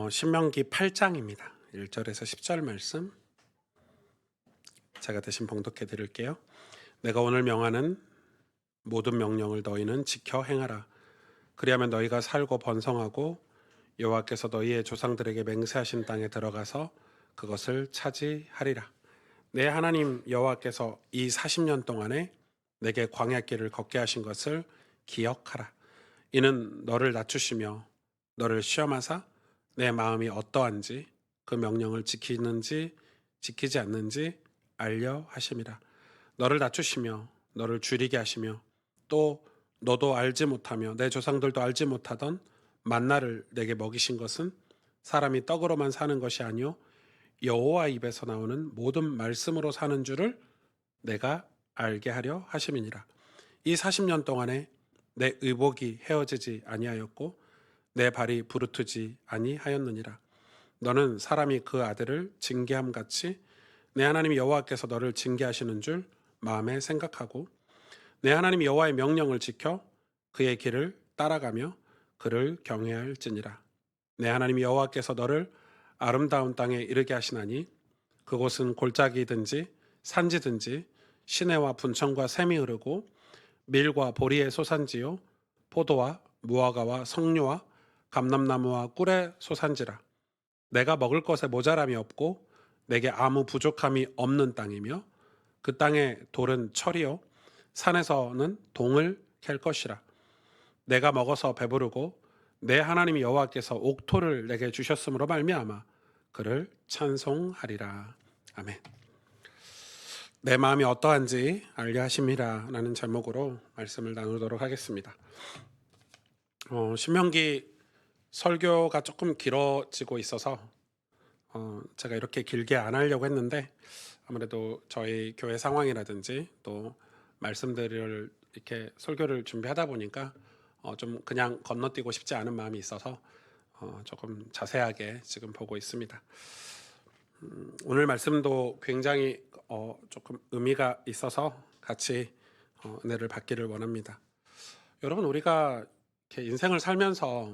신명기 8장입니다. 1절에서 10절 말씀 제가 대신 봉독해 드릴게요. 내가 오늘 명하는 모든 명령을 너희는 지켜 행하라. 그리하면 너희가 살고 번성하고 여호와께서 너희의 조상들에게 맹세하신 땅에 들어가서 그것을 차지하리라. 내 하나님 여호와께서 이 40년 동안에 내게 광야길을 걷게 하신 것을 기억하라. 이는 너를 낮추시며 너를 시험하사 내 마음이 어떠한지 그 명령을 지키는지 지키지 않는지 알려 하심이라. 너를 낮추시며 너를 줄이게 하시며 또 너도 알지 못하며 내 조상들도 알지 못하던 만나를 내게 먹이신 것은 사람이 떡으로만 사는 것이 아니요 여호와 입에서 나오는 모든 말씀으로 사는 줄을 내가 알게 하려 하심이니라. 이 40년 동안에 내 의복이 헤어지지 아니하였고 내 발이 부르트지 아니하였느니라. 너는 사람이 그 아들을 징계함 같이 내 하나님 여호와께서 너를 징계하시는 줄 마음에 생각하고 내 하나님 여호와의 명령을 지켜 그의 길을 따라가며 그를 경외할지니라. 내 하나님 여호와께서 너를 아름다운 땅에 이르게 하시나니 그곳은 골짜기든지 산지든지 시내와 분천과 샘이 흐르고 밀과 보리의 소산지요 포도와 무화과와 석류와 감람나무와 꿀의 소산지라. 내가 먹을 것에 모자람이 없고 내게 아무 부족함이 없는 땅이며 그 땅의 돌은 철이요 산에서는 동을 캘 것이라. 내가 먹어서 배부르고 내 하나님 여호와께서 옥토를 내게 주셨으므로 말미암아 그를 찬송하리라. 아멘. 내 마음이 어떠한지 알게 하심이라 라는 제목으로 말씀을 나누도록 하겠습니다. 신명기 설교가 조금 길어지고 있어서 제가 이렇게 길게 안 하려고 했는데 아무래도 저희 교회 상황이라든지 또 말씀들을 이렇게 설교를 준비하다 보니까 좀 그냥 건너뛰고 싶지 않은 마음이 있어서 조금 자세하게 지금 보고 있습니다. 오늘 말씀도 굉장히 조금 의미가 있어서 같이 은혜를 받기를 원합니다. 여러분, 우리가 이렇게 인생을 살면서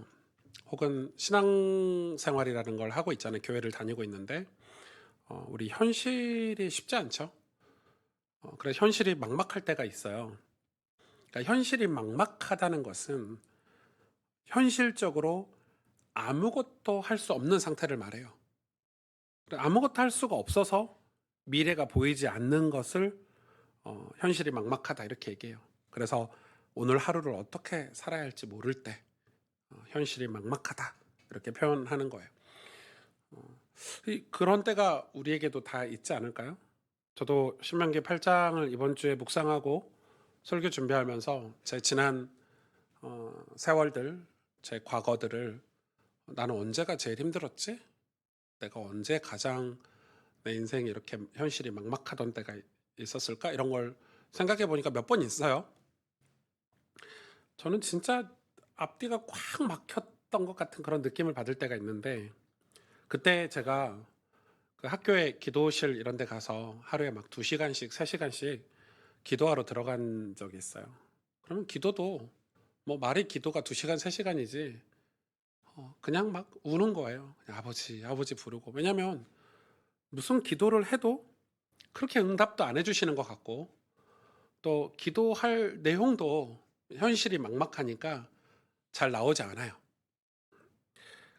혹은 신앙생활이라는 걸 하고 있잖아요. 교회를 다니고 있는데 우리 현실이 쉽지 않죠. 그래서 현실이 막막할 때가 있어요. 그러니까 현실이 막막하다는 것은 현실적으로 아무것도 할 수 없는 상태를 말해요. 아무것도 할 수가 없어서 미래가 보이지 않는 것을 현실이 막막하다 이렇게 얘기해요. 그래서 오늘 하루를 어떻게 살아야 할지 모를 때 현실이 막막하다 이렇게 표현하는 거예요. 그런 때가 우리에게도 다 있지 않을까요? 저도 신명기 8장을 이번 주에 묵상하고 설교 준비하면서 제 지난 세월들, 제 과거들을 나는 언제가 제일 힘들었지? 내가 언제 가장 내 인생에 이렇게 현실이 막막하던 때가 있었을까? 이런 걸 생각해 보니까 몇 번 있어요. 저는 진짜 앞뒤가 꽉 막혔던 것 같은 그런 느낌을 받을 때가 있는데 그때 제가 그 학교에 기도실 이런 데 가서 하루에 막 2시간씩, 3시간씩 기도하러 들어간 적이 있어요. 그러면 기도도 뭐 말이 기도가 2시간, 3시간이지 그냥 막 우는 거예요. 그냥 아버지, 아버지 부르고. 왜냐면 무슨 기도를 해도 그렇게 응답도 안 해주시는 것 같고 또 기도할 내용도 현실이 막막하니까 잘 나오지 않아요.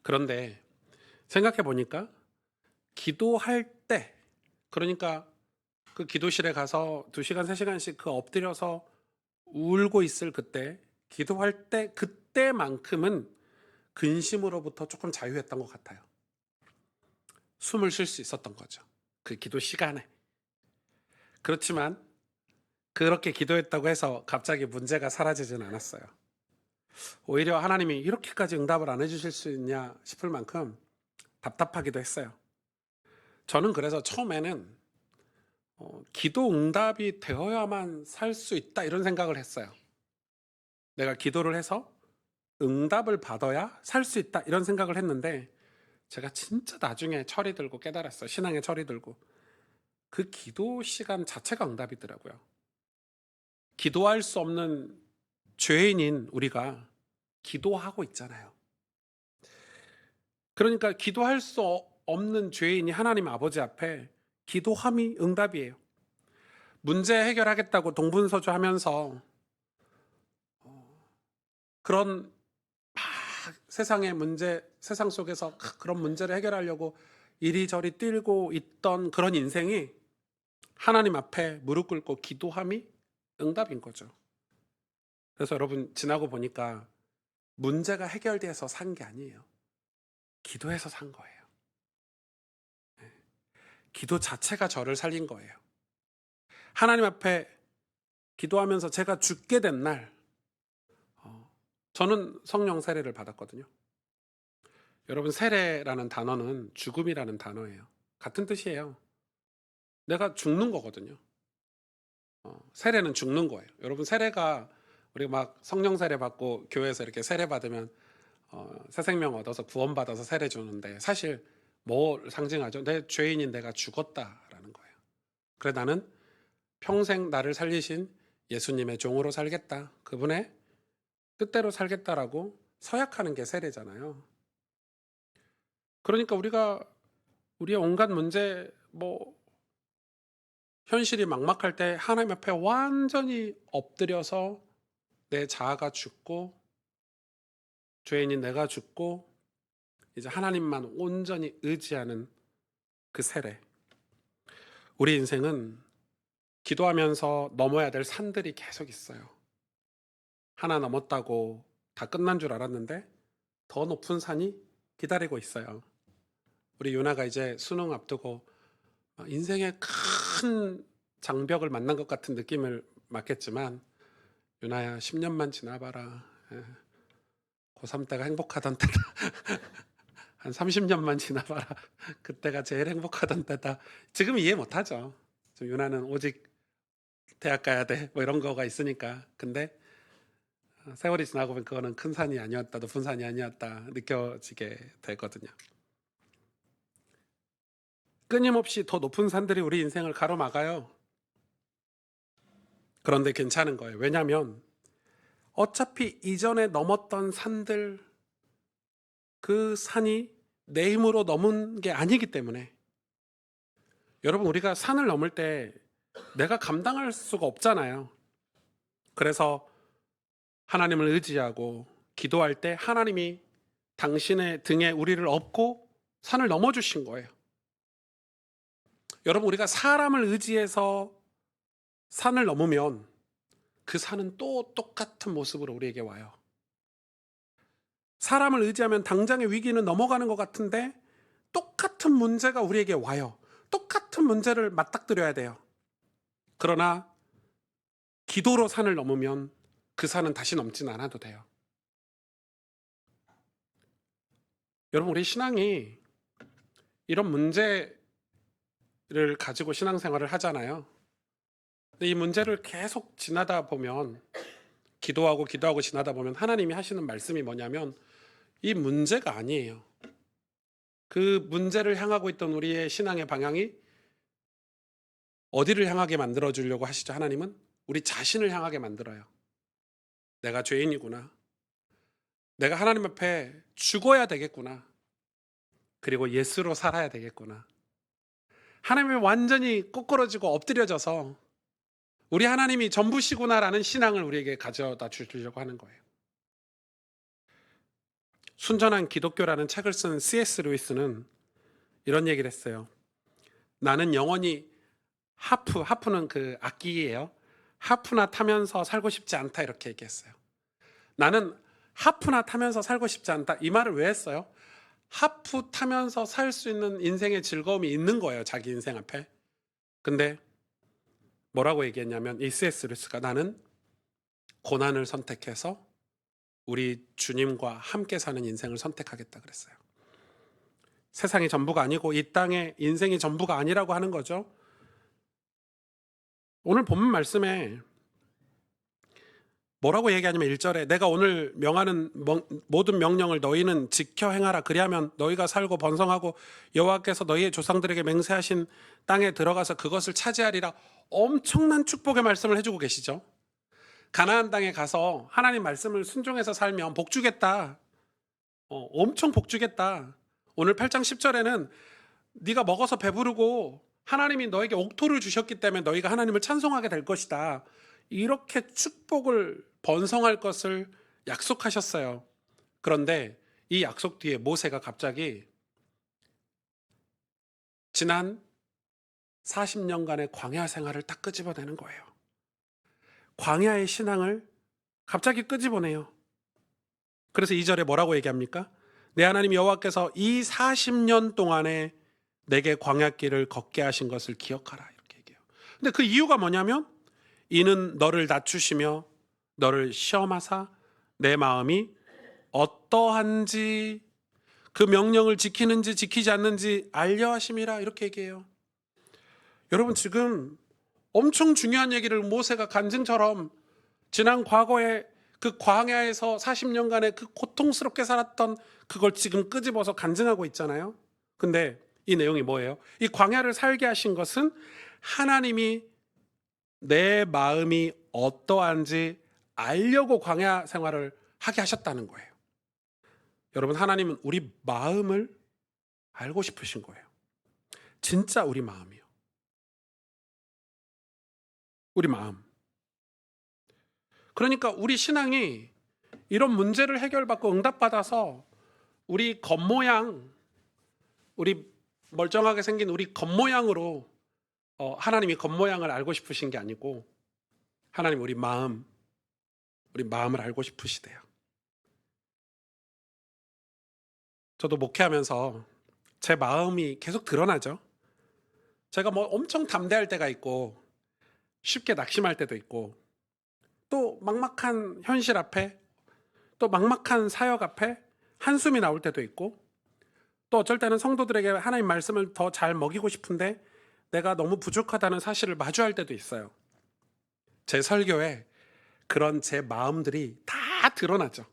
그런데 생각해 보니까 기도할 때, 그러니까 그 기도실에 가서 2시간, 3시간씩 그 엎드려서 울고 있을 그때, 기도할 때, 그때만큼은 근심으로부터 조금 자유했던 것 같아요. 숨을 쉴 수 있었던 거죠. 그 기도 시간에. 그렇지만 그렇게 기도했다고 해서 갑자기 문제가 사라지진 않았어요. 오히려 하나님이 이렇게까지 응답을 안 해주실 수 있냐 싶을 만큼 답답하기도 했어요. 저는 그래서 처음에는 기도 응답이 되어야만 살 수 있다 이런 생각을 했어요. 내가 기도를 해서 응답을 받아야 살 수 있다 이런 생각을 했는데 제가 진짜 나중에 철이 들고 깨달았어요. 신앙에 철이 들고 그 기도 시간 자체가 응답이더라고요. 기도할 수 없는 죄인인 우리가 기도하고 있잖아요. 그러니까 기도할 수 없는 죄인이 하나님 아버지 앞에 기도함이 응답이에요. 문제 해결하겠다고 동분서주하면서 그런 세상의 문제, 세상 속에서 그런 문제를 해결하려고 이리저리 뛰고 있던 그런 인생이 하나님 앞에 무릎 꿇고 기도함이 응답인 거죠. 그래서 여러분 지나고 보니까 문제가 해결돼서 산 게 아니에요. 기도해서 산 거예요. 기도 자체가 저를 살린 거예요. 하나님 앞에 기도하면서 제가 죽게 된 날, 저는 성령 세례를 받았거든요. 여러분 세례라는 단어는 죽음이라는 단어예요. 같은 뜻이에요. 내가 죽는 거거든요. 세례는 죽는 거예요. 여러분 세례가 우리 막 성령 세례 받고 교회에서 이렇게 세례 받으면 새 생명 얻어서 구원 받아서 세례 주는데 사실 뭘 상징하죠? 내 죄인인 내가 죽었다라는 거예요. 그래 나는 평생 나를 살리신 예수님의 종으로 살겠다. 그분의 뜻대로 살겠다라고 서약하는 게 세례잖아요. 그러니까 우리가 우리의 온갖 문제 현실이 막막할 때 하나님 앞에 완전히 엎드려서 내 자아가 죽고 죄인인 내가 죽고 이제 하나님만 온전히 의지하는 그 세례. 우리 인생은 기도하면서 넘어야 될 산들이 계속 있어요. 하나 넘었다고 다 끝난 줄 알았는데 더 높은 산이 기다리고 있어요. 우리 유나가 이제 수능 앞두고 인생의 큰 장벽을 만난 것 같은 느낌을 맡겠지만 유나야 10년만 지나봐라. 고3 때가 행복하던 때다. 한 30년만 지나봐라. 그때가 제일 행복하던 때다. 지금 이해 못하죠. 지금 유나는 오직 대학 가야 돼 이런 거가 있으니까. 근데 세월이 지나고 보면 그거는 큰 산이 아니었다, 높은 산이 아니었다 느껴지게 되거든요. 끊임없이 더 높은 산들이 우리 인생을 가로막아요. 그런데 괜찮은 거예요. 왜냐하면 어차피 이전에 넘었던 산들, 그 산이 내 힘으로 넘은 게 아니기 때문에. 여러분 우리가 산을 넘을 때 내가 감당할 수가 없잖아요. 그래서 하나님을 의지하고 기도할 때 하나님이 당신의 등에 우리를 업고 산을 넘어주신 거예요. 여러분 우리가 사람을 의지해서 산을 넘으면 그 산은 또 똑같은 모습으로 우리에게 와요. 사람을 의지하면 당장의 위기는 넘어가는 것 같은데 똑같은 문제가 우리에게 와요. 똑같은 문제를 맞닥뜨려야 돼요. 그러나 기도로 산을 넘으면 그 산은 다시 넘진 않아도 돼요. 여러분 우리 신앙이 이런 문제를 가지고 신앙생활을 하잖아요. 근데 이 문제를 계속 지나다 보면 기도하고 지나다 보면 하나님이 하시는 말씀이 뭐냐면 이 문제가 아니에요. 그 문제를 향하고 있던 우리의 신앙의 방향이 어디를 향하게 만들어 주려고 하시죠? 하나님은 우리 자신을 향하게 만들어요. 내가 죄인이구나. 내가 하나님 앞에 죽어야 되겠구나. 그리고 예수로 살아야 되겠구나. 하나님이 완전히 꼬꾸러지고 엎드려져서 우리 하나님이 전부시구나라는 신앙을 우리에게 가져다 주려고 하는 거예요. 순전한 기독교라는 책을 쓴 C.S. 루이스는 이런 얘기를 했어요. 나는 영원히 하프는 그 악기예요. 하프나 타면서 살고 싶지 않다 이렇게 얘기했어요. 나는 하프나 타면서 살고 싶지 않다. 이 말을 왜 했어요? 하프 타면서 살 수 있는 인생의 즐거움이 있는 거예요. 자기 인생 앞에. 근데 뭐라고 얘기했냐면 이 C.S. 루이스가 나는 고난을 선택해서 우리 주님과 함께 사는 인생을 선택하겠다 그랬어요. 세상이 전부가 아니고 이 땅의 인생이 전부가 아니라고 하는 거죠. 오늘 본문 말씀에 뭐라고 얘기하냐면 1절에 내가 오늘 명하는 모든 명령을 너희는 지켜 행하라. 그리하면 너희가 살고 번성하고 여호와께서 너희의 조상들에게 맹세하신 땅에 들어가서 그것을 차지하리라. 엄청난 축복의 말씀을 해주고 계시죠. 가나안 땅에 가서 하나님 말씀을 순종해서 살면 복 주겠다. 엄청 복 주겠다. 오늘 8장 10절에는 네가 먹어서 배부르고 하나님이 너에게 옥토를 주셨기 때문에 너희가 하나님을 찬송하게 될 것이다. 이렇게 축복을 번성할 것을 약속하셨어요. 그런데 이 약속 뒤에 모세가 갑자기 지난 40년간의 광야 생활을 딱 끄집어내는 거예요. 광야의 신앙을 갑자기 끄집어내요. 그래서 2절에 뭐라고 얘기합니까? 내 하나님 여호와께서 이 40년 동안에 내게 광야길을 걷게 하신 것을 기억하라, 이렇게 얘기해요. 근데 그 이유가 뭐냐면 이는 너를 낮추시며 너를 시험하사 내 마음이 어떠한지 그 명령을 지키는지 지키지 않는지 알려 하심이라, 이렇게 얘기해요. 여러분, 지금 엄청 중요한 얘기를 모세가 간증처럼 지난 과거에 그 광야에서 40년간의 그 고통스럽게 살았던 그걸 지금 끄집어서 간증하고 있잖아요. 근데 이 내용이 뭐예요? 이 광야를 살게 하신 것은 하나님이 내 마음이 어떠한지 알려고 광야 생활을 하게 하셨다는 거예요. 여러분, 하나님은 우리 마음을 알고 싶으신 거예요. 진짜 우리 마음이요. 우리 마음. 그러니까 우리 신앙이 이런 문제를 해결받고 응답받아서 우리 겉모양, 우리 멀쩡하게 생긴 우리 겉모양으로 하나님이 겉모양을 알고 싶으신 게 아니고 하나님 우리 마음을 알고 싶으시대요. 저도 목회하면서 제 마음이 계속 드러나죠. 제가 뭐 엄청 담대할 때가 있고 쉽게 낙심할 때도 있고 또 막막한 현실 앞에 또 막막한 사역 앞에 한숨이 나올 때도 있고 또 어쩔 때는 성도들에게 하나님 말씀을 더 잘 먹이고 싶은데 내가 너무 부족하다는 사실을 마주할 때도 있어요. 제 설교에 그런 제 마음들이 다 드러나죠.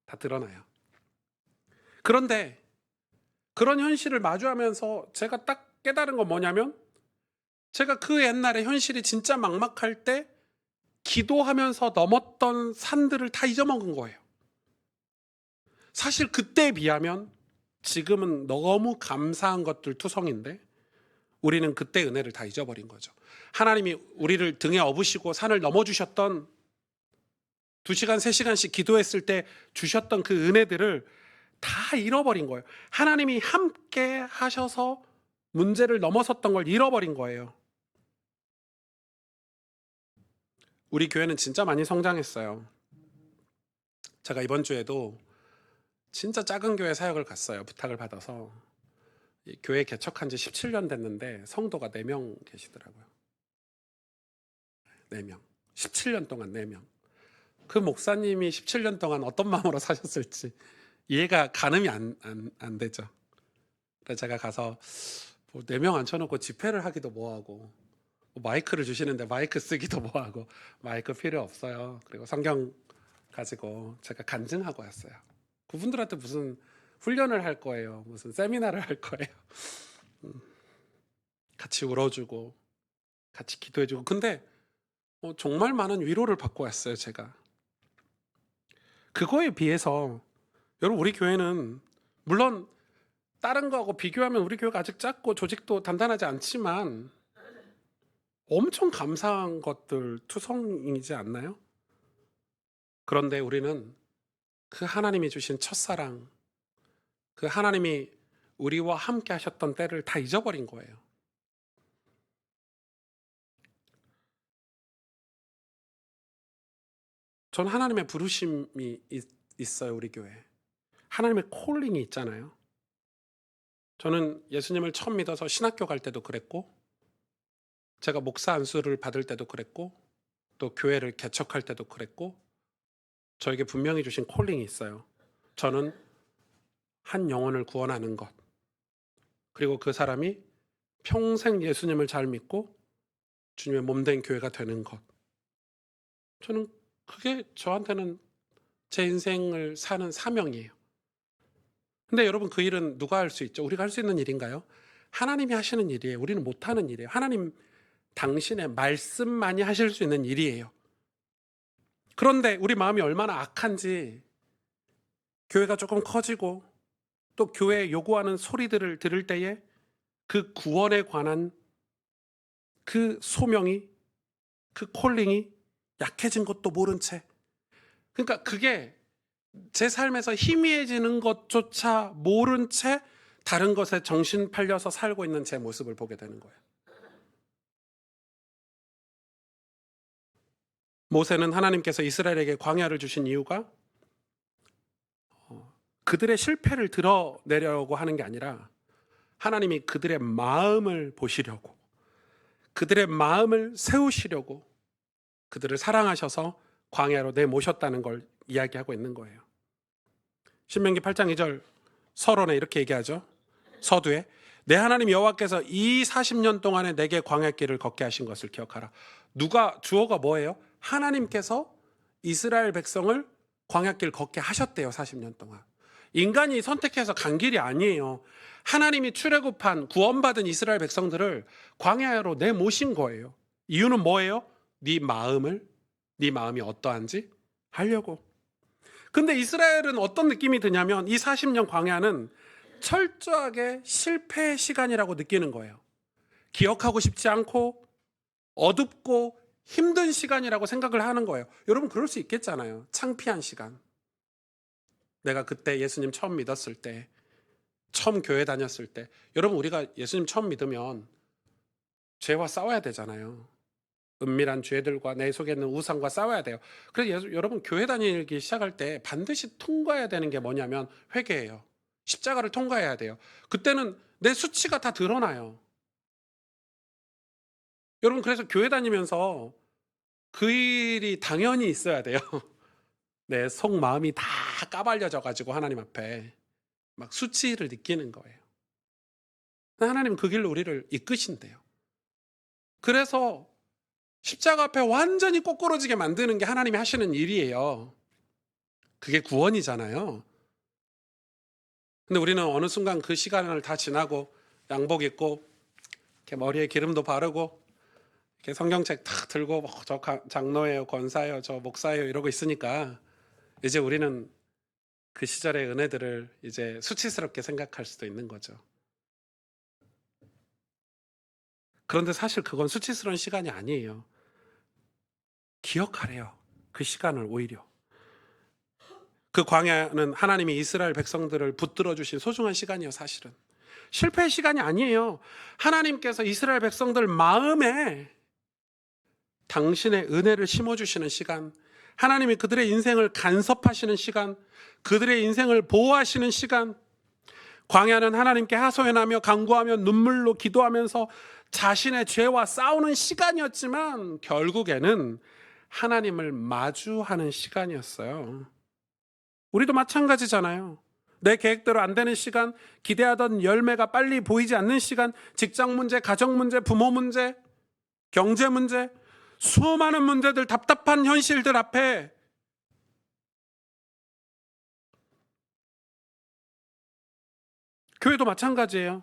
다 드러나요. 그런데 그런 현실을 마주하면서 제가 딱 깨달은 건 뭐냐면 제가 그 옛날에 현실이 진짜 막막할 때 기도하면서 넘었던 산들을 다 잊어먹은 거예요. 사실 그때에 비하면 지금은 너무 감사한 것들 투성인데 우리는 그때 은혜를 다 잊어버린 거죠. 하나님이 우리를 등에 업으시고 산을 넘어주셨던 2시간, 3시간씩 기도했을 때 주셨던 그 은혜들을 다 잃어버린 거예요. 하나님이 함께 하셔서 문제를 넘어섰던 걸 잃어버린 거예요. 우리 교회는 진짜 많이 성장했어요. 제가 이번 주에도 진짜 작은 교회 사역을 갔어요. 부탁을 받아서. 교회 개척한 지 17년 됐는데 성도가 4명 계시더라고요. 4명. 17년 동안 4명. 그 목사님이 17년 동안 어떤 마음으로 사셨을지 이해가 가늠이 안 되죠. 그래서 제가 가서 4명 앉혀놓고 집회를 하기도 뭐하고 마이크를 주시는데 마이크 쓰기도 뭐하고 마이크 필요 없어요. 그리고 성경 가지고 제가 간증하고 왔어요. 그분들한테 무슨 훈련을 할 거예요. 무슨 세미나를 할 거예요. 같이 울어주고 같이 기도해주고 근데 정말 많은 위로를 받고 왔어요. 제가 그거에 비해서 여러분 우리 교회는 물론 다른 거하고 비교하면 우리 교회가 아직 작고 조직도 단단하지 않지만 엄청 감사한 것들 투성이지 않나요? 그런데 우리는 그 하나님이 주신 첫사랑, 그 하나님이 우리와 함께 하셨던 때를 다 잊어버린 거예요. 전 하나님의 부르심이 있어요. 우리 교회에 하나님의 콜링이 있잖아요. 저는 예수님을 처음 믿어서 신학교 갈 때도 그랬고 제가 목사 안수를 받을 때도 그랬고 또 교회를 개척할 때도 그랬고 저에게 분명히 주신 콜링이 있어요. 저는 한 영혼을 구원하는 것 그리고 그 사람이 평생 예수님을 잘 믿고 주님의 몸된 교회가 되는 것 저는 그게 저한테는 제 인생을 사는 사명이에요. 근데 여러분 그 일은 누가 할 수 있죠? 우리가 할 수 있는 일인가요? 하나님이 하시는 일이에요. 우리는 못하는 일이에요. 하나님 당신의 말씀만이 하실 수 있는 일이에요. 그런데 우리 마음이 얼마나 악한지 교회가 조금 커지고 또 교회에 요구하는 소리들을 들을 때에 그 구원에 관한 그 소명이, 그 콜링이 약해진 것도 모른 채, 그러니까 그게 제 삶에서 희미해지는 것조차 모른 채 다른 것에 정신 팔려서 살고 있는 제 모습을 보게 되는 거예요. 모세는 하나님께서 이스라엘에게 광야를 주신 이유가 그들의 실패를 드러내려고 하는 게 아니라 하나님이 그들의 마음을 보시려고, 그들의 마음을 세우시려고 그들을 사랑하셔서 광야로 내모셨다는 걸 이야기하고 있는 거예요. 신명기 8장 2절 서론에 이렇게 얘기하죠. 서두에 내 하나님 여호와께서 이 40년 동안에 내게 광야길을 걷게 하신 것을 기억하라. 주어가 뭐예요? 하나님께서 이스라엘 백성을 광야길 걷게 하셨대요. 40년 동안. 인간이 선택해서 간 길이 아니에요. 하나님이 출애굽한 구원받은 이스라엘 백성들을 광야로 내모신 거예요. 이유는 뭐예요? 네 마음이 어떠한지 하려고. 근데 이스라엘은 어떤 느낌이 드냐면 이 40년 광야는 철저하게 실패의 시간이라고 느끼는 거예요. 기억하고 싶지 않고 어둡고 힘든 시간이라고 생각을 하는 거예요. 여러분 그럴 수 있겠잖아요. 창피한 시간. 내가 그때 예수님 처음 믿었을 때, 처음 교회 다녔을 때, 여러분 우리가 예수님 처음 믿으면 죄와 싸워야 되잖아요. 은밀한 죄들과 내 속에 있는 우상과 싸워야 돼요. 그래서 여러분 교회 다니기 시작할 때 반드시 통과해야 되는 게 뭐냐면 회개예요. 십자가를 통과해야 돼요. 그때는 내 수치가 다 드러나요. 여러분 그래서 교회 다니면서 그 일이 당연히 있어야 돼요. 내 속마음이 다 까발려져 가지고 하나님 앞에 막 수치를 느끼는 거예요. 하나님은 그 길로 우리를 이끄신대요. 그래서 십자가 앞에 완전히 꼬꾸러지게 만드는 게 하나님이 하시는 일이에요. 그게 구원이잖아요. 근데 우리는 어느 순간 그 시간을 다 지나고 양복 입고 이렇게 머리에 기름도 바르고 이렇게 성경책 탁 들고 저 장로예요, 권사예요, 저 목사예요 이러고 있으니까 이제 우리는 그 시절의 은혜들을 이제 수치스럽게 생각할 수도 있는 거죠. 그런데 사실 그건 수치스러운 시간이 아니에요. 기억하래요. 그 시간을 오히려. 그 광야는 하나님이 이스라엘 백성들을 붙들어 주신 소중한 시간이에요. 사실은 실패의 시간이 아니에요. 하나님께서 이스라엘 백성들 마음에 당신의 은혜를 심어주시는 시간, 하나님이 그들의 인생을 간섭하시는 시간, 그들의 인생을 보호하시는 시간. 광야는 하나님께 하소연하며 간구하며 눈물로 기도하면서 자신의 죄와 싸우는 시간이었지만 결국에는 하나님을 마주하는 시간이었어요. 우리도 마찬가지잖아요. 내 계획대로 안 되는 시간, 기대하던 열매가 빨리 보이지 않는 시간, 직장 문제, 가정 문제, 부모 문제, 경제 문제, 수많은 문제들, 답답한 현실들 앞에 교회도 마찬가지예요.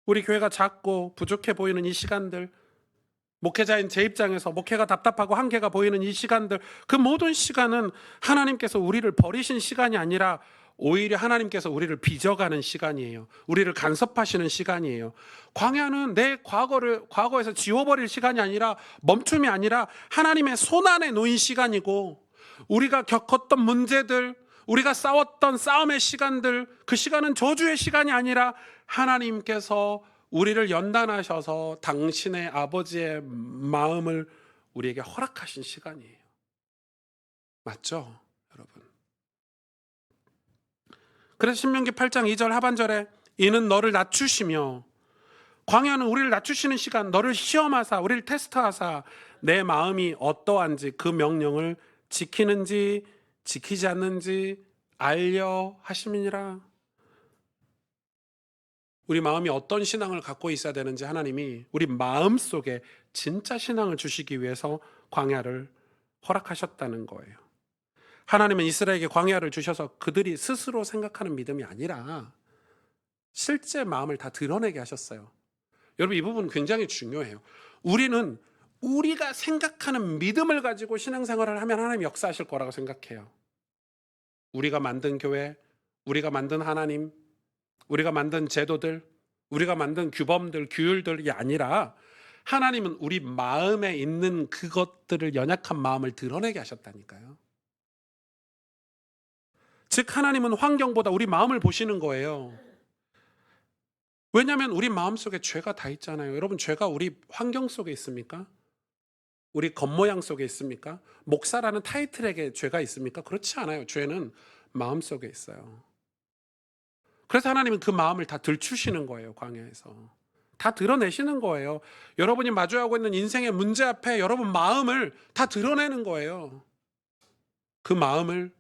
우리 교회가 작고 부족해 보이는 이 시간들, 목회자인 제 입장에서 목회가 답답하고 한계가 보이는 이 시간들, 그 모든 시간은 하나님께서 우리를 버리신 시간이 아니라 오히려 하나님께서 우리를 빚어가는 시간이에요. 우리를 간섭하시는 시간이에요. 광야는 내 과거에서 지워버릴 시간이 아니라, 멈춤이 아니라 하나님의 손안에 놓인 시간이고, 우리가 겪었던 문제들, 우리가 싸웠던 싸움의 시간들, 그 시간은 저주의 시간이 아니라 하나님께서 우리를 연단하셔서 당신의 아버지의 마음을 우리에게 허락하신 시간이에요. 맞죠, 여러분? 그래서 신명기 8장 2절 하반절에 이는 너를 낮추시며, 광야는 우리를 낮추시는 시간, 너를 시험하사 우리를 테스트하사 내 마음이 어떠한지 그 명령을 지키는지 지키지 않는지 알려 하심이니라. 우리 마음이 어떤 신앙을 갖고 있어야 되는지 하나님이 우리 마음 속에 진짜 신앙을 주시기 위해서 광야를 허락하셨다는 거예요. 하나님은 이스라엘에게 광야를 주셔서 그들이 스스로 생각하는 믿음이 아니라 실제 마음을 다 드러내게 하셨어요. 여러분 이 부분 굉장히 중요해요. 우리는 우리가 생각하는 믿음을 가지고 신앙생활을 하면 하나님 역사하실 거라고 생각해요. 우리가 만든 교회, 우리가 만든 하나님, 우리가 만든 제도들, 우리가 만든 규범들, 규율들이 아니라 하나님은 우리 마음에 있는 그것들을, 연약한 마음을 드러내게 하셨다니까요. 즉 하나님은 환경보다 우리 마음을 보시는 거예요. 왜냐하면 우리 마음속에 죄가 다 있잖아요. 여러분, 죄가 우리 환경 속에 있습니까? 우리 겉모양 속에 있습니까? 목사라는 타이틀에게 죄가 있습니까? 그렇지 않아요. 죄는 마음속에 있어요. 그래서 하나님은 그 마음을 다 들추시는 거예요. 광야에서 다 드러내시는 거예요. 여러분이 마주하고 있는 인생의 문제 앞에 여러분 마음을 다 드러내는 거예요. 그 마음을,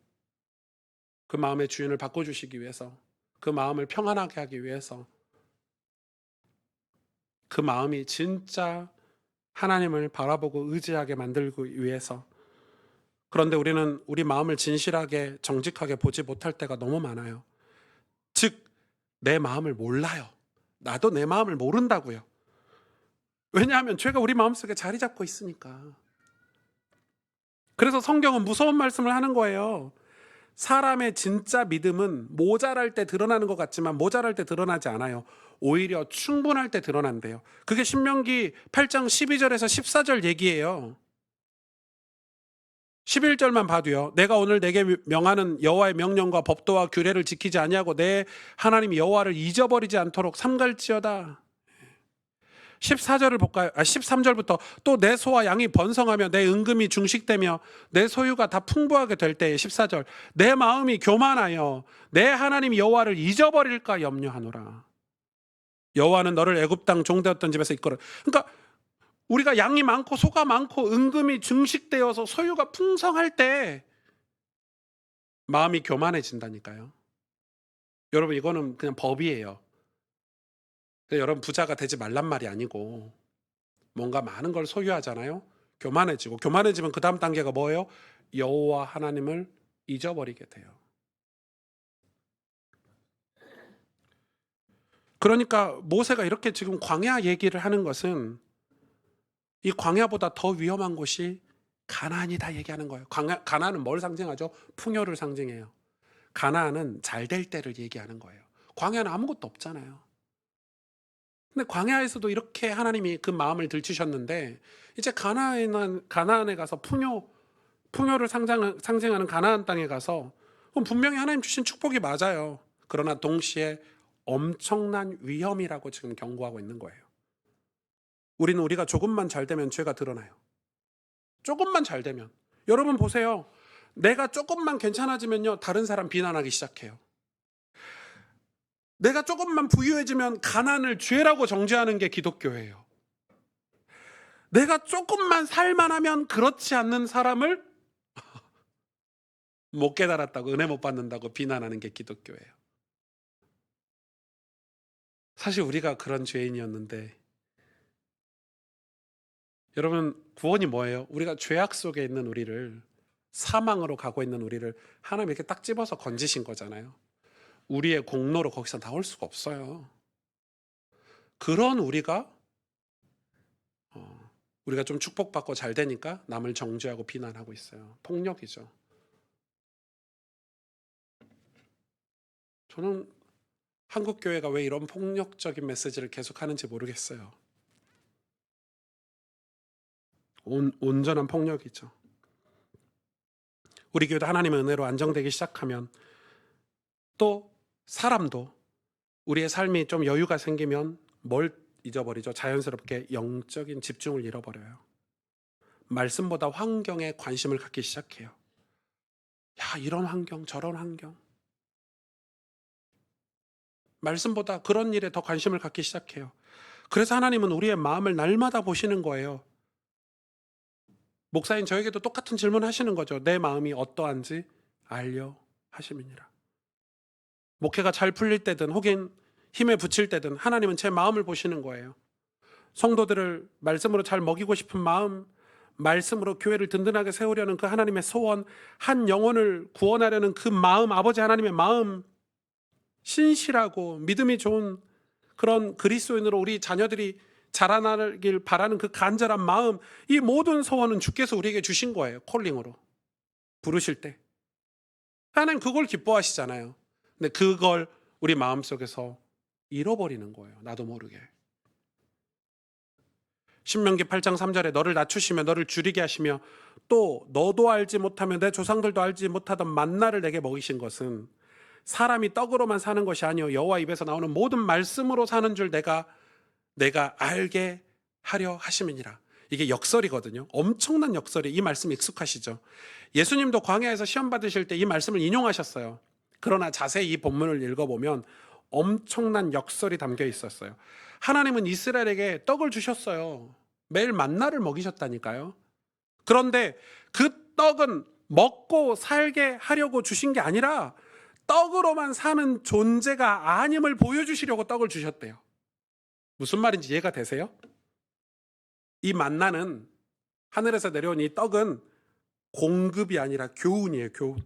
그 마음의 주인을 바꿔주시기 위해서, 그 마음을 평안하게 하기 위해서, 그 마음이 진짜 하나님을 바라보고 의지하게 만들기 위해서. 그런데 우리는 우리 마음을 진실하게 정직하게 보지 못할 때가 너무 많아요. 즉 내 마음을 몰라요. 나도 내 마음을 모른다고요. 왜냐하면 죄가 우리 마음속에 자리 잡고 있으니까. 그래서 성경은 무서운 말씀을 하는 거예요. 사람의 진짜 믿음은 모자랄 때 드러나는 것 같지만 모자랄 때 드러나지 않아요. 오히려 충분할 때 드러난대요. 그게 신명기 8장 12절에서 14절 얘기예요. 11절만 봐도요. 내가 오늘 내게 명하는 여호와의 명령과 법도와 규례를 지키지 아니하고 내 하나님 여호와를 잊어버리지 않도록 삼갈지어다. 14절을 볼까요? 13절부터 또 내 소와 양이 번성하며 내 은금이 중식되며 내 소유가 다 풍부하게 될 때에 14절 내 마음이 교만하여 내 하나님 여호와를 잊어버릴까 염려하노라. 여호와는 너를 애굽 땅 종되었던 집에서 이끌어. 그러니까 우리가 양이 많고 소가 많고 은금이 증식되어서 소유가 풍성할 때 마음이 교만해진다니까요. 여러분, 이거는 그냥 법이에요. 여러분, 부자가 되지 말란 말이 아니고 뭔가 많은 걸 소유하잖아요. 교만해지고, 교만해지면 그 다음 단계가 뭐예요? 여호와 하나님을 잊어버리게 돼요. 그러니까 모세가 이렇게 지금 광야 얘기를 하는 것은 이 광야보다 더 위험한 곳이 가나안이다 얘기하는 거예요. 가나안은 뭘 상징하죠? 풍요를 상징해요. 가나안은 잘 될 때를 얘기하는 거예요. 광야는 아무것도 없잖아요. 근데 광야에서도 이렇게 하나님이 그 마음을 들추셨는데 이제 가나안에 가서 풍요를 상징하는 가나안 땅에 가서 분명히 하나님 주신 축복이 맞아요. 그러나 동시에 엄청난 위험이라고 지금 경고하고 있는 거예요. 우리가 조금만 잘 되면 죄가 드러나요. 조금만 잘 되면. 여러분 보세요. 내가 조금만 괜찮아지면요, 다른 사람 비난하기 시작해요. 내가 조금만 부유해지면 가난을 죄라고 정죄하는 게 기독교예요. 내가 조금만 살만하면 그렇지 않는 사람을 못 깨달았다고, 은혜 못 받는다고 비난하는 게 기독교예요. 사실 우리가 그런 죄인이었는데, 여러분, 구원이 뭐예요? 우리가 죄악 속에 있는 우리를, 사망으로 가고 있는 우리를 하나님 이렇게 딱 집어서 건지신 거잖아요. 우리의 공로로 거기서 나올 수가 없어요. 그런 우리가 좀 축복받고 잘 되니까 남을 정죄하고 비난하고 있어요. 폭력이죠. 저는 한국 교회가 왜 이런 폭력적인 메시지를 계속 하는지 모르겠어요. 온전한 폭력이죠. 우리 교회도 하나님의 은혜로 안정되기 시작하면, 또 사람도 우리의 삶이 좀 여유가 생기면 뭘 잊어버리죠? 자연스럽게 영적인 집중을 잃어버려요. 말씀보다 환경에 관심을 갖기 시작해요. 야, 이런 환경, 저런 환경. 말씀보다 그런 일에 더 관심을 갖기 시작해요. 그래서 하나님은 우리의 마음을 날마다 보시는 거예요. 목사님, 저에게도 똑같은 질문 하시는 거죠. 내 마음이 어떠한지 알려 하심이니라. 목회가 잘 풀릴 때든 혹은 힘에 부칠 때든 하나님은 제 마음을 보시는 거예요. 성도들을 말씀으로 잘 먹이고 싶은 마음, 말씀으로 교회를 든든하게 세우려는 그 하나님의 소원, 한 영혼을 구원하려는 그 마음, 아버지 하나님의 마음, 신실하고 믿음이 좋은 그런 그리스도인으로 우리 자녀들이 자라나길 바라는 그 간절한 마음, 이 모든 소원은 주께서 우리에게 주신 거예요. 콜링으로 부르실 때 하나님 그걸 기뻐하시잖아요. 근데 그걸 우리 마음속에서 잃어버리는 거예요. 나도 모르게. 신명기 8장 3절에 너를 낮추시며 너를 줄이게 하시며 또 너도 알지 못하며 내 조상들도 알지 못하던 만나를 내게 먹이신 것은 사람이 떡으로만 사는 것이 아니요 여호와 입에서 나오는 모든 말씀으로 사는 줄 내가 알게 하려 하심이니라. 이게 역설이거든요. 엄청난 역설이. 이 말씀 익숙하시죠? 예수님도 광야에서 시험 받으실 때 이 말씀을 인용하셨어요. 그러나 자세히 이 본문을 읽어보면 엄청난 역설이 담겨 있었어요. 하나님은 이스라엘에게 떡을 주셨어요. 매일 만나를 먹이셨다니까요. 그런데 그 떡은 먹고 살게 하려고 주신 게 아니라 떡으로만 사는 존재가 아님을 보여주시려고 떡을 주셨대요. 무슨 말인지 이해가 되세요? 이 만나는, 하늘에서 내려온 이 떡은 공급이 아니라 교훈이에요. 교훈.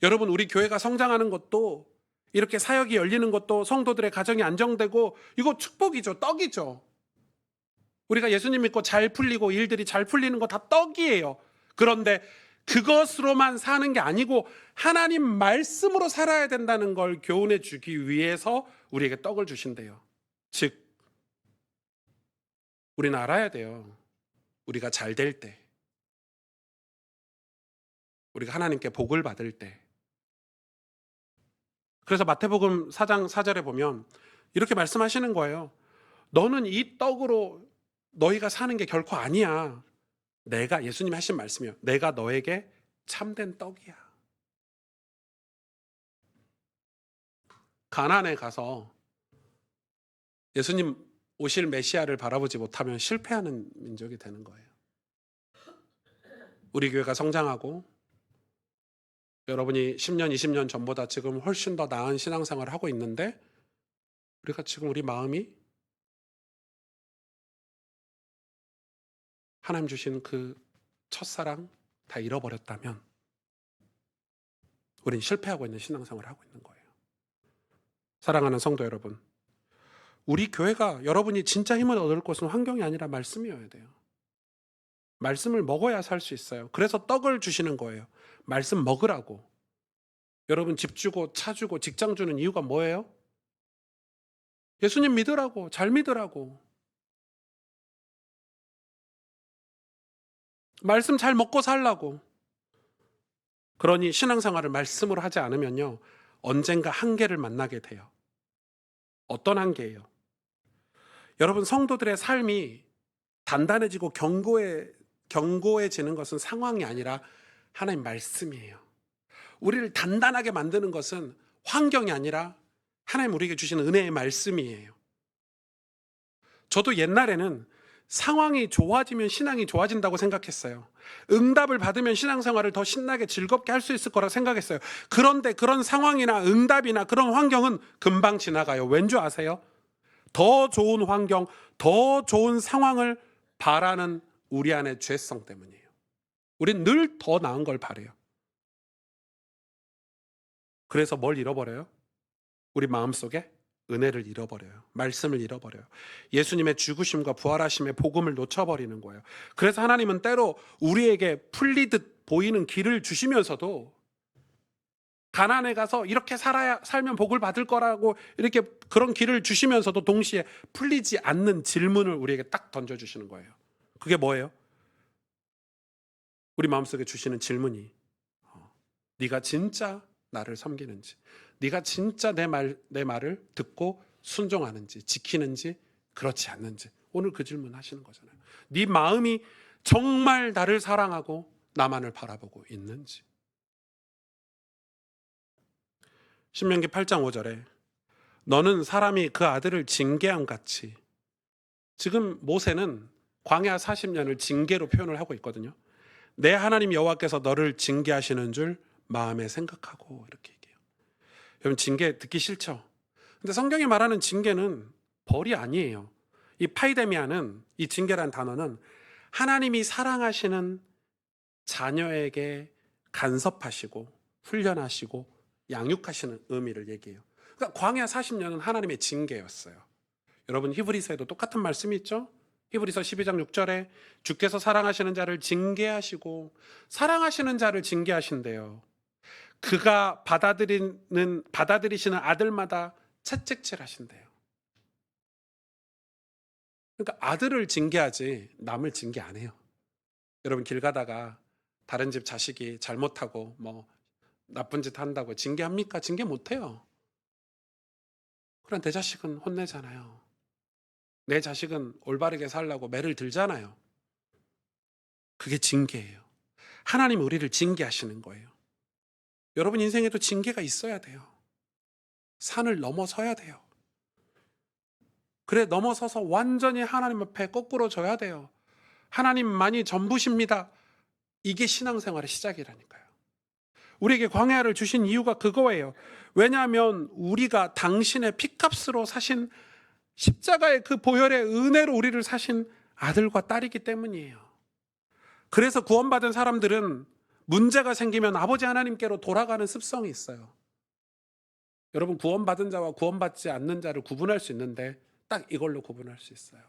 여러분, 우리 교회가 성장하는 것도, 이렇게 사역이 열리는 것도, 성도들의 가정이 안정되고, 이거 축복이죠. 떡이죠. 우리가 예수님 믿고 잘 풀리고 일들이 잘 풀리는 거 다 떡이에요. 그런데 그것으로만 사는 게 아니고 하나님 말씀으로 살아야 된다는 걸 교훈해 주기 위해서 우리에게 떡을 주신대요. 즉, 우리는 알아야 돼요. 우리가 잘 될 때, 우리가 하나님께 복을 받을 때. 그래서 마태복음 4장 4절에 보면 이렇게 말씀하시는 거예요. 너는 이 떡으로 너희가 사는 게 결코 아니야. 예수님이 하신 말씀이요. 내가 너에게 참된 떡이야. 가나안에 가서 예수님 오실 메시아를 바라보지 못하면 실패하는 민족이 되는 거예요. 우리 교회가 성장하고 여러분이 10년, 20년 전보다 지금 훨씬 더 나은 신앙생활을 하고 있는데 우리가 지금 우리 마음이 하나님 주신 그 첫사랑 다 잃어버렸다면 우린 실패하고 있는 신앙생활을 하고 있는 거예요. 사랑하는 성도 여러분, 우리 교회가 여러분이 진짜 힘을 얻을 곳은 환경이 아니라 말씀이어야 돼요. 말씀을 먹어야 살 수 있어요. 그래서 떡을 주시는 거예요. 말씀 먹으라고. 여러분 집 주고 차 주고 직장 주는 이유가 뭐예요? 예수님 믿으라고, 잘 믿으라고. 말씀 잘 먹고 살라고. 그러니 신앙생활을 말씀으로 하지 않으면요, 언젠가 한계를 만나게 돼요. 어떤 한계예요? 여러분, 성도들의 삶이 단단해지고 견고해지는 것은 상황이 아니라 하나님 말씀이에요. 우리를 단단하게 만드는 것은 환경이 아니라 하나님 우리에게 주시는 은혜의 말씀이에요. 저도 옛날에는 상황이 좋아지면 신앙이 좋아진다고 생각했어요. 응답을 받으면 신앙생활을 더 신나게 즐겁게 할 수 있을 거라고 생각했어요. 그런데 그런 상황이나 응답이나 그런 환경은 금방 지나가요. 왠 줄 아세요? 더 좋은 환경, 더 좋은 상황을 바라는 우리 안의 죄성 때문이에요. 우린 늘 더 나은 걸 바래요. 그래서 뭘 잃어버려요? 우리 마음속에 은혜를 잃어버려요. 말씀을 잃어버려요. 예수님의 죽으심과 부활하심의 복음을 놓쳐버리는 거예요. 그래서 하나님은 때로 우리에게 풀리듯 보이는 길을 주시면서도 가나안에 가서 이렇게 살면 복을 받을 거라고 이렇게 그런 길을 주시면서도 동시에 풀리지 않는 질문을 우리에게 딱 던져주시는 거예요. 그게 뭐예요? 우리 마음속에 주시는 질문이 네가 진짜 나를 섬기는지, 네가 진짜 내 말을 듣고 순종하는지, 지키는지, 그렇지 않는지. 오늘 그 질문 하시는 거잖아요. 네 마음이 정말 나를 사랑하고 나만을 바라보고 있는지. 신명기 8장 5절에 너는 사람이 그 아들을 징계함 같이, 지금 모세는 광야 40년을 징계로 표현을 하고 있거든요. 내 하나님 여호와께서 너를 징계하시는 줄 마음에 생각하고, 이렇게 얘기해요. 여러분, 징계 듣기 싫죠? 근데 성경이 말하는 징계는 벌이 아니에요. 이 파이데미아는, 이 징계란 단어는 하나님이 사랑하시는 자녀에게 간섭하시고 훈련하시고 양육하시는 의미를 얘기해요. 그러니까 광야 40년은 하나님의 징계였어요. 여러분, 히브리서에도 똑같은 말씀이 있죠? 히브리서 12장 6절에 주께서 사랑하시는 자를 징계하시고, 사랑하시는 자를 징계하신대요. 그가 받아들이시는 아들마다 채찍질하신대요. 그러니까 아들을 징계하지 남을 징계 안 해요. 여러분 길 가다가 다른 집 자식이 잘못하고 뭐 나쁜 짓 한다고 징계합니까? 징계 못 해요. 그럼 내 자식은 혼내잖아요. 내 자식은 올바르게 살라고 매를 들잖아요. 그게 징계예요. 하나님이 우리를 징계하시는 거예요. 여러분 인생에도 징계가 있어야 돼요. 산을 넘어서야 돼요. 그래 넘어서서 완전히 하나님 앞에 거꾸로 져야 돼요. 하나님만이 전부십니다. 이게 신앙생활의 시작이라니까요. 우리에게 광야를 주신 이유가 그거예요. 왜냐하면 우리가 당신의 핏값으로 사신 십자가의 그 보혈의 은혜로 우리를 사신 아들과 딸이기 때문이에요. 그래서 구원받은 사람들은 문제가 생기면 아버지 하나님께로 돌아가는 습성이 있어요. 여러분 구원받은 자와 구원받지 않는 자를 구분할 수 있는데 딱 이걸로 구분할 수 있어요.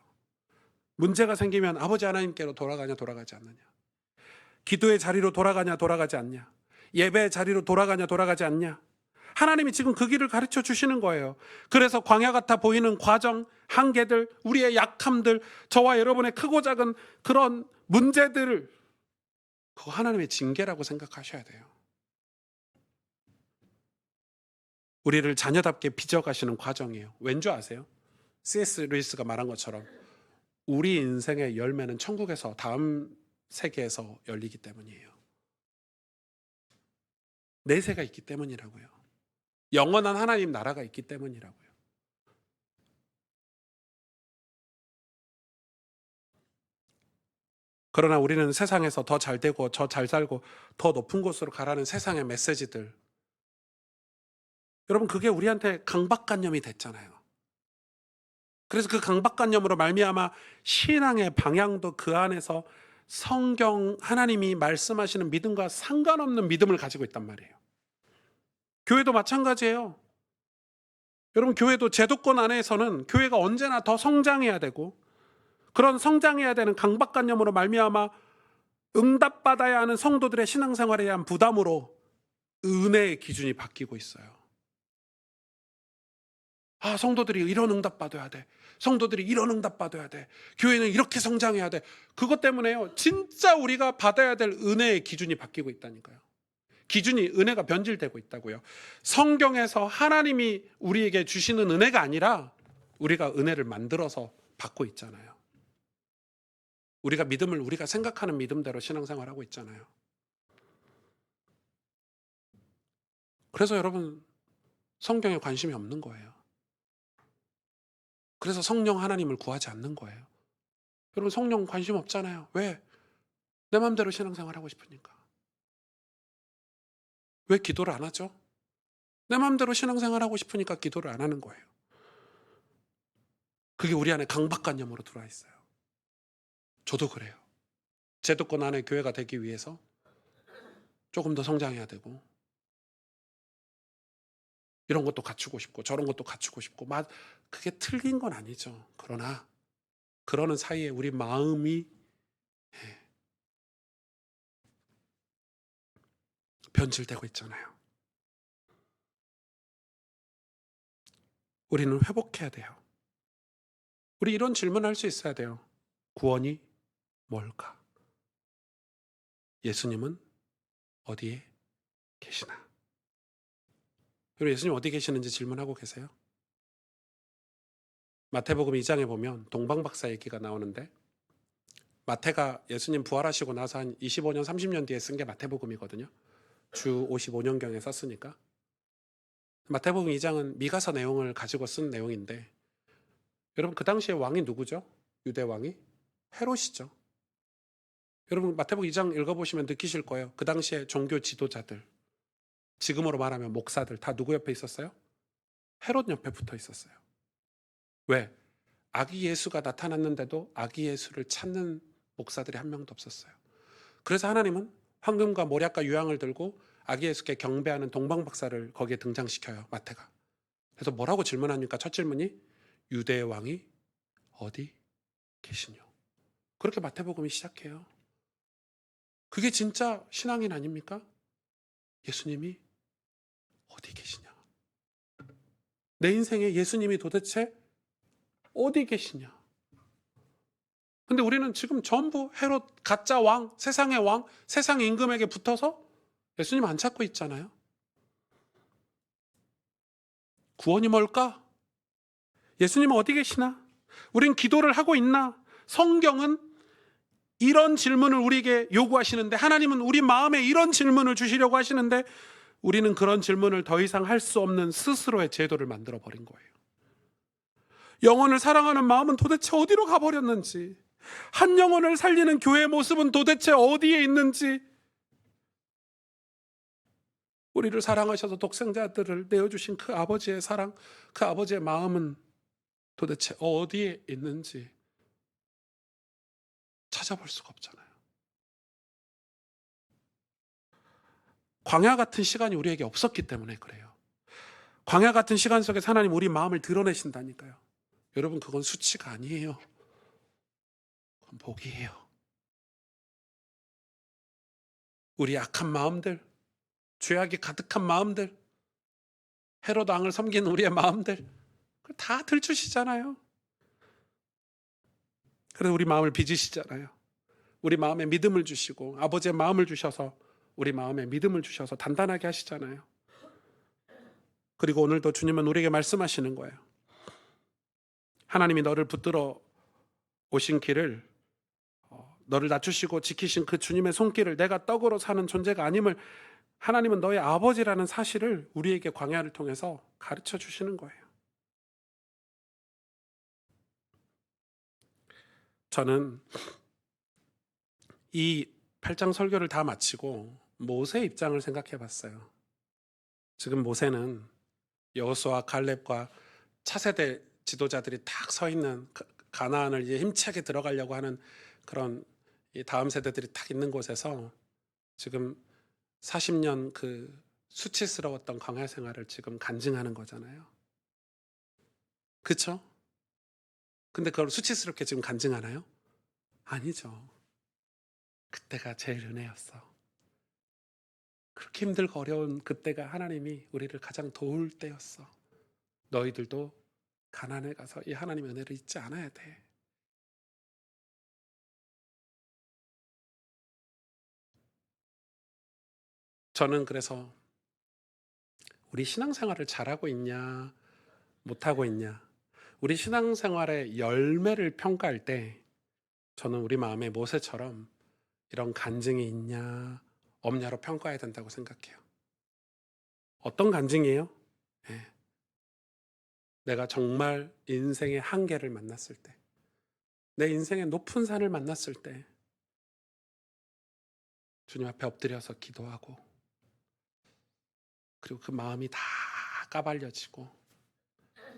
문제가 생기면 아버지 하나님께로 돌아가냐 돌아가지 않느냐, 기도의 자리로 돌아가냐 돌아가지 않냐, 예배의 자리로 돌아가냐 돌아가지 않냐, 하나님이 지금 그 길을 가르쳐 주시는 거예요. 그래서 광야 같아 보이는 과정, 한계들, 우리의 약함들, 저와 여러분의 크고 작은 그런 문제들을 그거 하나님의 징계라고 생각하셔야 돼요. 우리를 자녀답게 빚어가시는 과정이에요. 왠 줄 아세요? C.S. 루이스가 말한 것처럼 우리 인생의 열매는 천국에서 다음 세계에서 열리기 때문이에요. 내세가 있기 때문이라고요. 영원한 하나님 나라가 있기 때문이라고요. 그러나 우리는 세상에서 더 잘 되고 더 잘 살고 더 높은 곳으로 가라는 세상의 메시지들, 여러분 그게 우리한테 강박관념이 됐잖아요. 그래서 그 강박관념으로 말미암아 신앙의 방향도 그 안에서 성경 하나님이 말씀하시는 믿음과 상관없는 믿음을 가지고 있단 말이에요. 교회도 마찬가지예요. 여러분 교회도 제도권 안에서는 교회가 언제나 더 성장해야 되고 그런 성장해야 되는 강박관념으로 말미암아 응답받아야 하는 성도들의 신앙생활에 대한 부담으로 은혜의 기준이 바뀌고 있어요. 아, 성도들이 이런 응답 받아야 돼. 성도들이 이런 응답 받아야 돼. 교회는 이렇게 성장해야 돼. 그것 때문에요. 진짜 우리가 받아야 될 은혜의 기준이 바뀌고 있다니까요. 기준이 은혜가 변질되고 있다고요. 성경에서 하나님이 우리에게 주시는 은혜가 아니라 우리가 은혜를 만들어서 받고 있잖아요. 우리가 믿음을 우리가 생각하는 믿음대로 신앙생활하고 있잖아요. 그래서 여러분 성경에 관심이 없는 거예요. 그래서 성령 하나님을 구하지 않는 거예요. 여러분 성령 관심 없잖아요. 왜? 내 마음대로 신앙생활하고 싶으니까. 왜 기도를 안 하죠? 내 마음대로 신앙생활하고 싶으니까 기도를 안 하는 거예요. 그게 우리 안에 강박관념으로 들어와 있어요. 저도 그래요. 제도권 안에 교회가 되기 위해서 조금 더 성장해야 되고 이런 것도 갖추고 싶고 저런 것도 갖추고 싶고 그게 틀린 건 아니죠. 그러나 그러는 사이에 우리 마음이 변질되고 있잖아요. 우리는 회복해야 돼요. 우리 이런 질문할 수 있어야 돼요. 구원이 뭘까? 예수님은 어디에 계시나? 여러분 예수님 어디 계시는지 질문하고 계세요? 마태복음 2장에 보면 동방박사 얘기가 나오는데 마태가 예수님 부활하시고 나서 한 25년 30년 뒤에 쓴 게 마태복음이거든요. 주 55년경에 썼으니까. 마태복음 2장은 미가서 내용을 가지고 쓴 내용인데 여러분 그 당시에 왕이 누구죠? 유대 왕이 헤롯이죠. 여러분 마태복음 2장 읽어보시면 느끼실 거예요. 그 당시에 종교 지도자들, 지금으로 말하면 목사들 다 누구 옆에 있었어요? 헤롯 옆에 붙어 있었어요. 왜? 아기 예수가 나타났는데도 아기 예수를 찾는 목사들이 한 명도 없었어요. 그래서 하나님은 황금과 모략과 유향을 들고 아기 예수께 경배하는 동방박사를 거기에 등장시켜요. 마태가. 그래서 뭐라고 질문합니까? 첫 질문이 유대의 왕이 어디 계시뇨? 그렇게 마태복음이 시작해요. 그게 진짜 신앙인 아닙니까? 예수님이 어디 계시냐? 내 인생에 예수님이 도대체 어디 계시냐? 근데 우리는 지금 전부 헤롯 가짜 왕, 세상의 왕, 세상 임금에게 붙어서 예수님 안 찾고 있잖아요. 구원이 뭘까? 예수님은 어디 계시나? 우린 기도를 하고 있나? 성경은 이런 질문을 우리에게 요구하시는데, 하나님은 우리 마음에 이런 질문을 주시려고 하시는데, 우리는 그런 질문을 더 이상 할 수 없는 스스로의 제도를 만들어 버린 거예요. 영혼을 사랑하는 마음은 도대체 어디로 가버렸는지, 한 영혼을 살리는 교회의 모습은 도대체 어디에 있는지, 우리를 사랑하셔서 독생자들을 내어주신 그 아버지의 사랑, 그 아버지의 마음은 도대체 어디에 있는지 찾아볼 수가 없잖아요. 광야 같은 시간이 우리에게 없었기 때문에 그래요. 광야 같은 시간 속에서 하나님 우리 마음을 드러내신다니까요. 여러분, 그건 수치가 아니에요. 그건 복이에요. 우리 약한 마음들, 죄악이 가득한 마음들, 헤롯 왕을 섬기는 우리의 마음들, 그걸 다 들추시잖아요. 그래서 우리 마음을 빚으시잖아요. 우리 마음에 믿음을 주시고, 아버지의 마음을 주셔서 우리 마음에 믿음을 주셔서 단단하게 하시잖아요. 그리고 오늘도 주님은 우리에게 말씀하시는 거예요. 하나님이 너를 붙들어 오신 길을, 너를 낮추시고 지키신 그 주님의 손길을 내가 떡으로 사는 존재가 아님을 하나님은 너의 아버지라는 사실을 우리에게 광야를 통해서 가르쳐 주시는 거예요. 저는 이 8장 설교를 다 마치고 모세 입장을 생각해 봤어요. 지금 모세는 여호수아, 갈렙과 차세대 지도자들이 딱 서 있는 가나안을 이제 힘차게 들어가려고 하는 그런 이 다음 세대들이 딱 있는 곳에서 지금 40년 그 수치스러웠던 광야 생활을 지금 간증하는 거잖아요. 그렇죠? 근데 그걸 수치스럽게 지금 간증하나요? 아니죠. 그때가 제일 은혜였어. 그렇게 힘들고 어려운 그때가 하나님이 우리를 가장 도울 때였어. 너희들도 가나안에 가서 이 하나님의 은혜를 잊지 않아야 돼. 저는 그래서 우리 신앙생활을 잘하고 있냐 못하고 있냐, 우리 신앙생활의 열매를 평가할 때 저는 우리 마음에 모세처럼 이런 간증이 있냐 없냐로 평가해야 된다고 생각해요. 어떤 간증이에요? 네. 내가 정말 인생의 한계를 만났을 때, 내 인생의 높은 산을 만났을 때 주님 앞에 엎드려서 기도하고, 그리고 그 마음이 다 까발려지고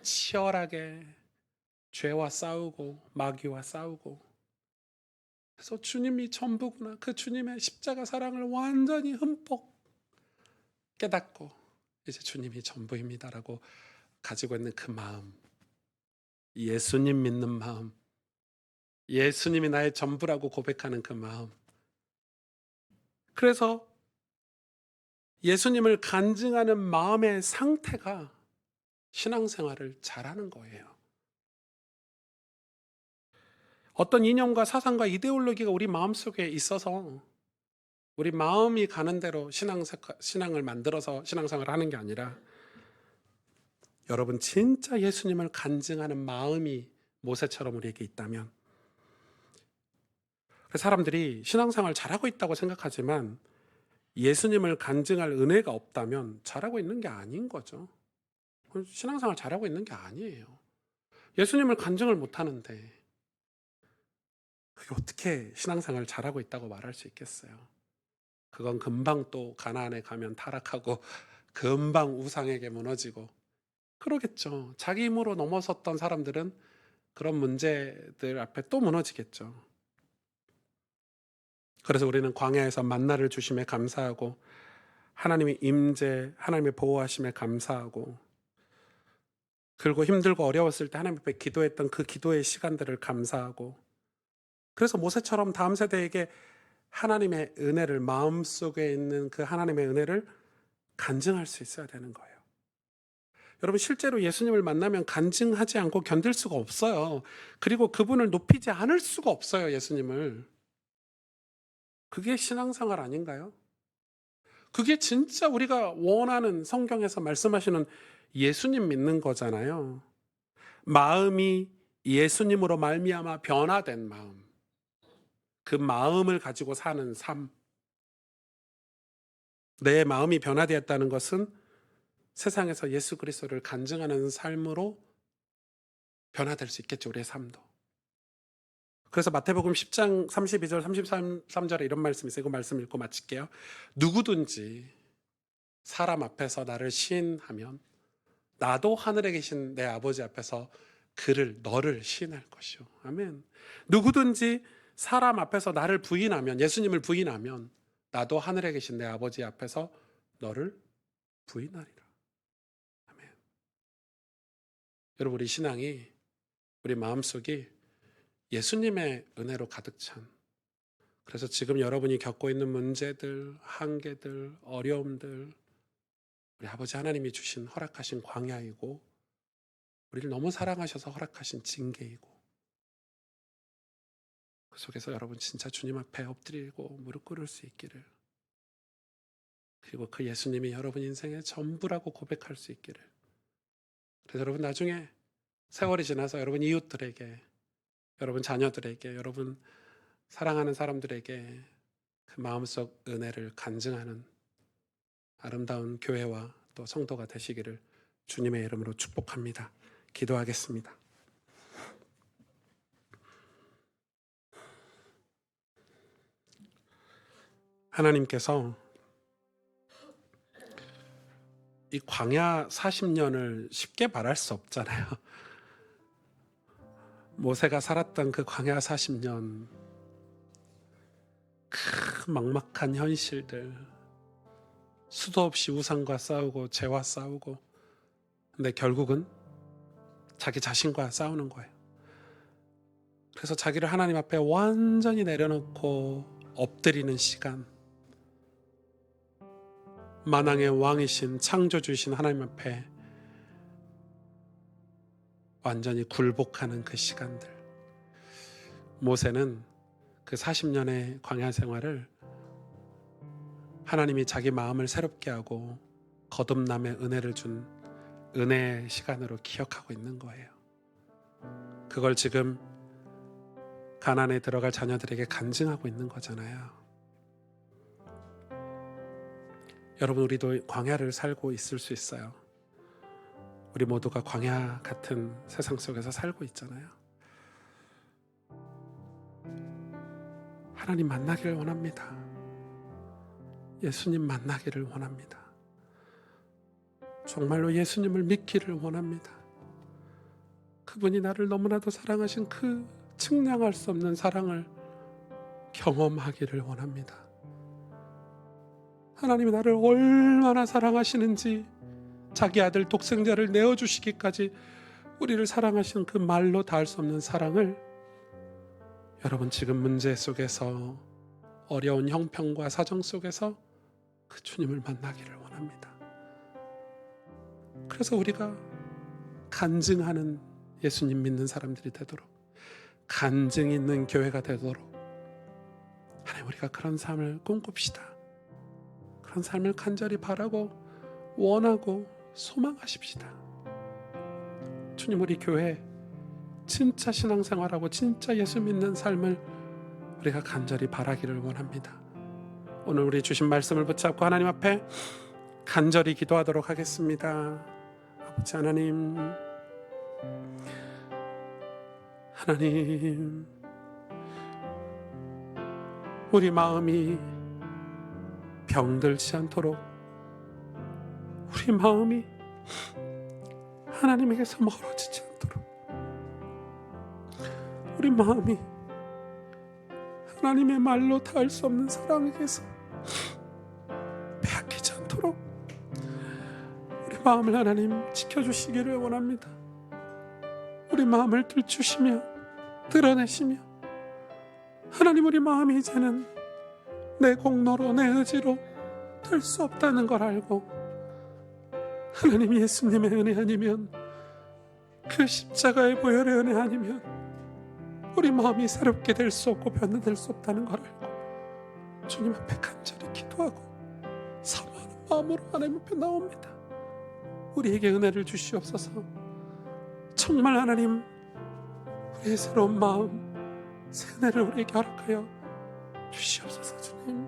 치열하게 죄와 싸우고 마귀와 싸우고, 그래서 주님이 전부구나, 그 주님의 십자가 사랑을 완전히 흠뻑 깨닫고 이제 주님이 전부입니다라고 가지고 있는 그 마음, 예수님 믿는 마음, 예수님이 나의 전부라고 고백하는 그 마음, 그래서 예수님을 간증하는 마음의 상태가 신앙생활을 잘하는 거예요. 어떤 이념과 사상과 이데올로기가 우리 마음속에 있어서 우리 마음이 가는 대로 신앙을 만들어서 신앙생활을 하는 게 아니라, 여러분 진짜 예수님을 간증하는 마음이 모세처럼 우리에게 있다면, 사람들이 신앙생활 잘하고 있다고 생각하지만 예수님을 간증할 은혜가 없다면 잘하고 있는 게 아닌 거죠. 신앙생활 잘하고 있는 게 아니에요. 예수님을 간증을 못하는데 그게 어떻게 신앙생활 잘하고 있다고 말할 수 있겠어요? 그건 금방 또 가나안에 가면 타락하고 금방 우상에게 무너지고 그러겠죠. 자기 힘으로 넘어섰던 사람들은 그런 문제들 앞에 또 무너지겠죠. 그래서 우리는 광야에서 만나를 주심에 감사하고, 하나님의 임재, 하나님의 보호하심에 감사하고, 그리고 힘들고 어려웠을 때 하나님 앞에 기도했던 그 기도의 시간들을 감사하고, 그래서 모세처럼 다음 세대에게 하나님의 은혜를, 마음속에 있는 그 하나님의 은혜를 간증할 수 있어야 되는 거예요. 여러분, 실제로 예수님을 만나면 간증하지 않고 견딜 수가 없어요. 그리고 그분을 높이지 않을 수가 없어요, 예수님을. 그게 신앙생활 아닌가요? 그게 진짜 우리가 원하는, 성경에서 말씀하시는 예수님 믿는 거잖아요. 마음이 예수님으로 말미암아 변화된 마음. 그 마음을 가지고 사는 삶. 내 마음이 변화되었다는 것은 세상에서 예수 그리스도를 간증하는 삶으로 변화될 수 있겠죠, 우리의 삶도. 그래서 마태복음 10장 32절 33절에 이런 말씀이 있어요. 그 말씀 읽고 마칠게요. 누구든지 사람 앞에서 나를 시인하면 나도 하늘에 계신 내 아버지 앞에서 너를 시인할 것이요. 아멘. 누구든지 사람 앞에서 나를 부인하면, 예수님을 부인하면 나도 하늘에 계신 내 아버지 앞에서 너를 부인하리라. 아멘. 여러분, 우리 신앙이, 우리 마음속이 예수님의 은혜로 가득 찬, 그래서 지금 여러분이 겪고 있는 문제들, 한계들, 어려움들, 우리 아버지 하나님이 주신, 허락하신 광야이고, 우리를 너무 사랑하셔서 허락하신 징계이고, 그 속에서 여러분 진짜 주님 앞에 엎드리고 무릎 꿇을 수 있기를, 그리고 그 예수님이 여러분 인생의 전부라고 고백할 수 있기를. 그래서 여러분, 나중에 세월이 지나서 여러분 이웃들에게, 여러분 자녀들에게, 여러분 사랑하는 사람들에게 그 마음속 은혜를 간증하는 아름다운 교회와 또 성도가 되시기를 주님의 이름으로 축복합니다. 기도하겠습니다. 하나님께서 이 광야 40년을 쉽게 말할 수 없잖아요. 모세가 살았던 그 광야 40년, 그 막막한 현실들, 수도 없이 우상과 싸우고 죄와 싸우고, 근데 결국은 자기 자신과 싸우는 거예요. 그래서 자기를 하나님 앞에 완전히 내려놓고 엎드리는 시간, 만왕의 왕이신 창조주이신 하나님 앞에 완전히 굴복하는 그 시간들. 모세는 그 40년의 광야 생활을 하나님이 자기 마음을 새롭게 하고 거듭남의 은혜를 준 은혜의 시간으로 기억하고 있는 거예요. 그걸 지금 가나안에 들어갈 자녀들에게 간증하고 있는 거잖아요. 여러분, 우리도 광야를 살고 있을 수 있어요. 우리 모두가 광야 같은 세상 속에서 살고 있잖아요. 하나님 만나기를 원합니다. 예수님 만나기를 원합니다. 정말로 예수님을 믿기를 원합니다. 그분이 나를 너무나도 사랑하신 그 측량할 수 없는 사랑을 경험하기를 원합니다. 하나님이 나를 얼마나 사랑하시는지, 자기 아들 독생자를 내어주시기까지 우리를 사랑하시는 그 말로 닿을 수 없는 사랑을 여러분, 지금 문제 속에서, 어려운 형편과 사정 속에서 그 주님을 만나기를 원합니다. 그래서 우리가 간증하는 예수님 믿는 사람들이 되도록, 간증 있는 교회가 되도록 하나님, 우리가 그런 삶을 꿈꿉시다. 그런 삶을 간절히 바라고 원하고 소망하십시다. 주님, 우리 교회 진짜 신앙생활하고 진짜 예수 믿는 삶을 우리가 간절히 바라기를 원합니다. 오늘 우리 주신 말씀을 붙잡고 하나님 앞에 간절히 기도하도록 하겠습니다. 아버지 하나님, 하나님, 우리 마음이 병들지 않도록, 우리 마음이 하나님에게서 멀어지지 않도록, 우리 마음이 하나님의 말로 닿을 수 없는 사랑에게서 빼앗기지 않도록 우리 마음을 하나님 지켜주시기를 원합니다. 우리 마음을 들추시며 드러내시며, 하나님, 우리 마음이 이제는 내 공로로 내 의지로 될 수 없다는 걸 알고 하나님 예수님의 은혜 아니면, 그 십자가의 보혈의 은혜 아니면 우리 마음이 새롭게 될 수 없고 변화될 수 없다는 걸 알고 주님 앞에 간절히 기도하고 사모하는 마음으로 하나님 앞에 나옵니다. 우리에게 은혜를 주시옵소서. 정말 하나님, 우리의 새로운 마음, 새 은혜를 우리에게 허락하여 주시옵소서. 주님,